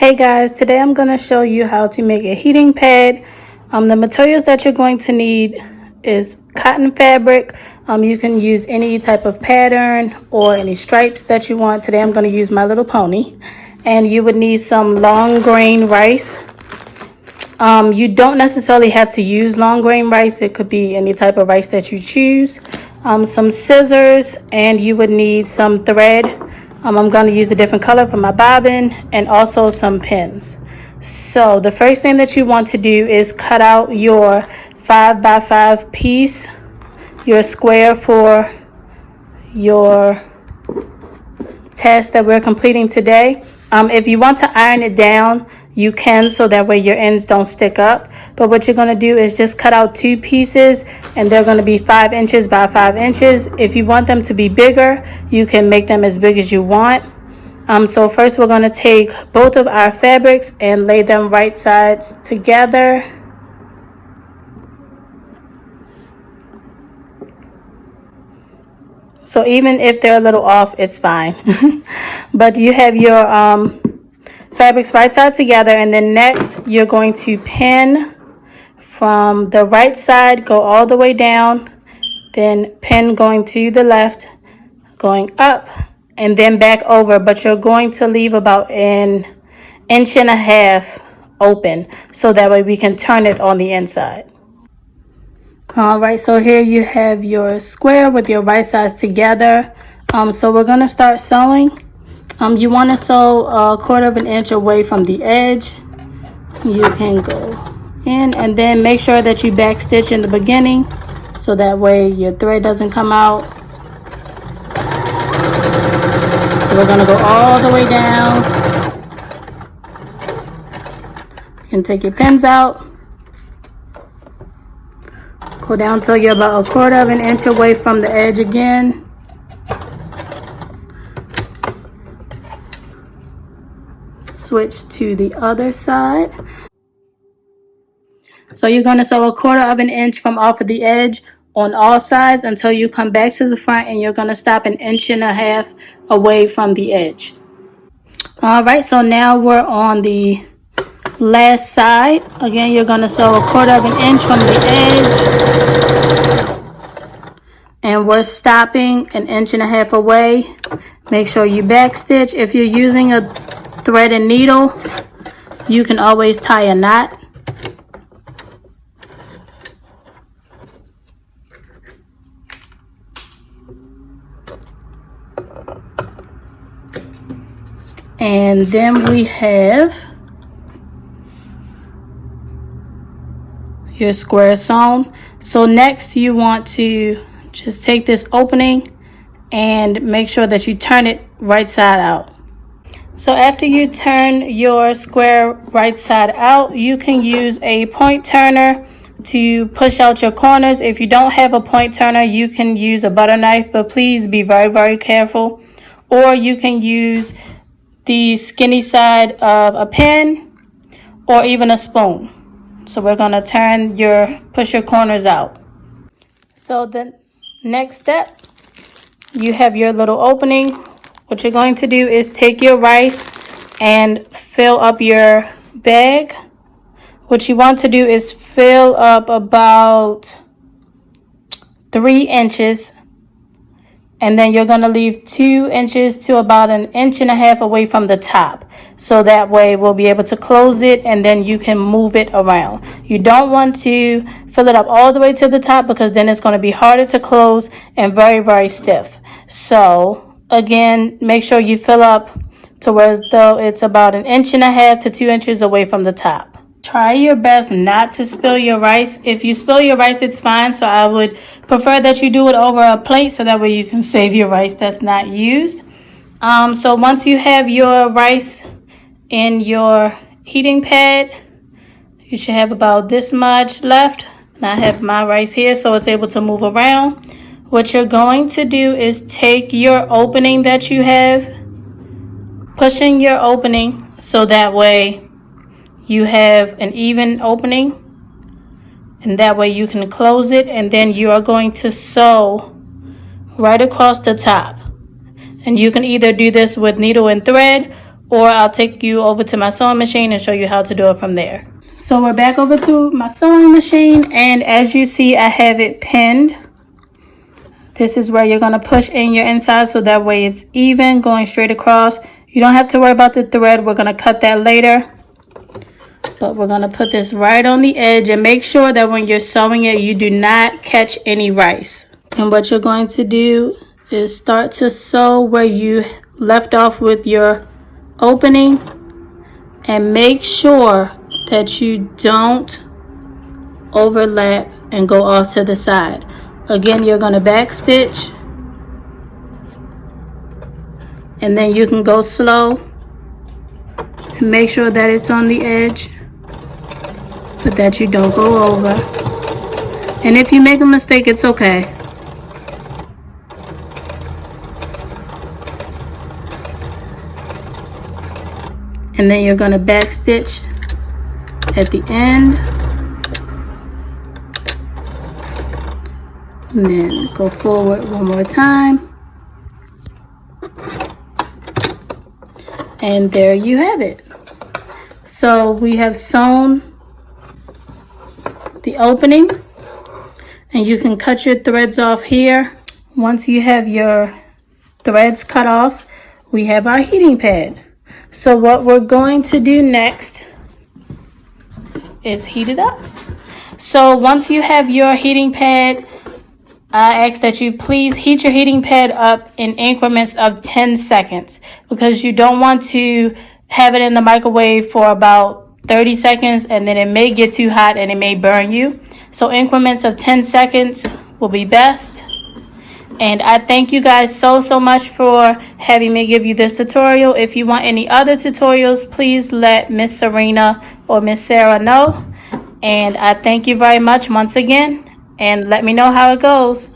Hey guys, today I'm going to show you how to make a heating pad. The materials that you're going to need is cotton fabric. You can use any type of pattern or any stripes that you want. Today I'm going to use My Little Pony. And you would need some long grain rice. You don't necessarily have to use long grain rice. It could be any type of rice that you choose. Some scissors, and you would need some thread. I'm going to use a different color for my bobbin, and also some pins. So the first thing that you want to do is cut out your 5x5 piece, your square for your task that we're completing today. If you want to iron it down, you can, so that way your ends don't stick up. But what you're going to do is just cut out two pieces, and they're going to be 5 inches by 5 inches. If you want them to be bigger, you can make them as big as you want. So first we're going to take both of our fabrics and lay them right sides together. So even if they're a little off, it's fine. But you have your fabrics right side together, and then next you're going to pin from the right side, go all the way down, then pin going to the left, going up, and then back over. But you're going to leave about an 1.5 inches open, so that way we can turn it on the inside. All right, so here you have your square with your right sides together. So we're going to start sewing. You want to sew 1/4 inch away from the edge. You can go in, and then make sure that you back stitch in the beginning, so that way your thread doesn't come out. So we're going to go all the way down. You can take your pins out. Go down till you're about 1/4 inch away from the edge again. Switch to the other side. So you're going to sew 1/4 inch from off of the edge on all sides until you come back to the front, and you're going to stop 1.5 inches away from the edge. All right, so now we're on the last side. Again, you're going to sew 1/4 inch from the edge, and we're stopping 1.5 inches away. Make sure you back stitch. If you're using a thread and needle, you can always tie a knot. And then we have your square sewn. So next you want to just take this opening and make sure that you turn it right side out. So after you turn your square right side out, you can use a point turner to push out your corners. If you don't have a point turner, you can use a butter knife, but please be very, very careful. Or you can use the skinny side of a pen, or even a spoon. So we're going to push your corners out. So the next step, you have your little opening. What you're going to do is take your rice and fill up your bag. What you want to do is fill up about 3 inches, and then you're going to leave 2 inches to about 1.5 inches away from the top. So that way we'll be able to close it, and then you can move it around. You don't want to fill it up all the way to the top, because then it's going to be harder to close and very, very stiff. So again, make sure you fill up to where though it's about 1.5 inches to 2 inches away from the top. Try your best not to spill your rice. If you spill your rice, it's fine. So I would prefer that you do it over a plate, so that way you can save your rice that's not used. So once you have your rice in your heating pad, you should have about this much left. And I have my rice here, so it's able to move around. What you're going to do is take your opening that you have, pushing your opening, so that way you have an even opening, and that way you can close it, and then you are going to sew right across the top. And you can either do this with needle and thread, or I'll take you over to my sewing machine and show you how to do it from there. So we're back over to my sewing machine, and as you see, I have it pinned. This is where you're going to push in your inside so that way it's even going straight across. You don't have to worry about the thread. We're going to cut that later. But we're going to put this right on the edge, and make sure that when you're sewing it, you do not catch any rice. And what you're going to do is start to sew where you left off with your opening, and make sure that you don't overlap and go off to the side. Again, you're going to back stitch, and then you can go slow and make sure that it's on the edge, but that you don't go over. And if you make a mistake, it's okay. And then you're going to back stitch at the end, and then go forward one more time, and there you have it. So we have sewn the opening, and you can cut your threads off here. Once you have your threads cut off, we have our heating pad. So what we're going to do next is heat it up. So once you have your heating pad, I ask that you please heat your heating pad up in increments of 10 seconds, because you don't want to have it in the microwave for about 30 seconds and then it may get too hot and it may burn you. So increments of 10 seconds will be best. And I thank you guys so much for having me give you this tutorial. If you want any other tutorials, please let Miss Serena or Miss Sarah know. And I thank you very much once again, and let me know how it goes.